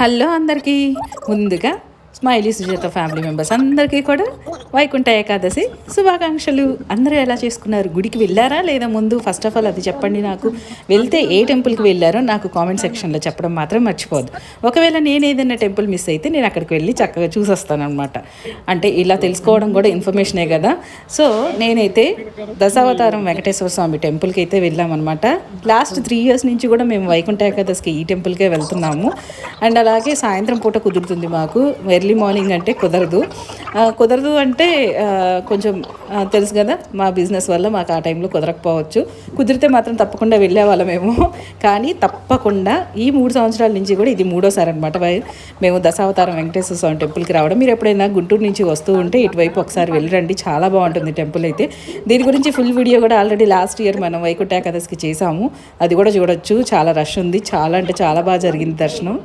Hello అందరికీ ముందుగా smiley Sujatha family members అందరికీ కూడా వైకుంఠ ఏకాదశి శుభాకాంక్షలు. అందరూ ఎలా చేసుకున్నారు? గుడికి వెళ్ళారా లేదా? ముందు ఫస్ట్ ఆఫ్ ఆల్ అది చెప్పండి నాకు. వెళ్తే ఏ టెంపుల్కి వెళ్ళారో నాకు కామెంట్ సెక్షన్లో చెప్పడం మాత్రం మర్చిపోద్దు. ఒకవేళ నేను ఏదైనా టెంపుల్ మిస్ అయితే నేను అక్కడికి వెళ్ళి చక్కగా చూసొస్తాను అనమాట. అంటే ఇలా తెలుసుకోవడం కూడా ఇన్ఫర్మేషనే కదా. సో నేనైతే దశావతారం వెంకటేశ్వర స్వామి టెంపుల్కి అయితే వెళ్ళామన్నమాట. లాస్ట్ 3 years నుంచి కూడా మేము వైకుంఠ ఏకాదశికి ఈ టెంపుల్కే వెళ్తున్నాము. అండ్ అలాగే సాయంత్రం పూట కుదురుతుంది మాకు. ఎర్లీ మార్నింగ్ అంటే కుదరదు అంటే కొంచెం తెలుసు కదా, మా బిజినెస్ వల్ల మాకు ఆ టైంలో కుదరకపోవచ్చు. కుదిరితే మాత్రం తప్పకుండా వెళ్ళేవాళ్ళమేమో. కానీ తప్పకుండా ఈ 3 సంవత్సరాల నుంచి కూడా ఇది 3వసారి అనమాట మేము దశావతారం వెంకటేశ్వర స్వామి టెంపుల్కి రావడం. మీరు ఎప్పుడైనా గుంటూరు నుంచి వస్తూ ఉంటే ఇటువైపు ఒకసారి వెళ్ళరండి, చాలా బాగుంటుంది టెంపుల్ అయితే. దీని గురించి ఫుల్ వీడియో కూడా ఆల్రెడీ లాస్ట్ ఇయర్ మనం వైకుంఠ ఏకాదశికి చేసాము, అది కూడా చూడొచ్చు. చాలా రష్ ఉంది, చాలా అంటే చాలా బాగా జరిగింది దర్శనం.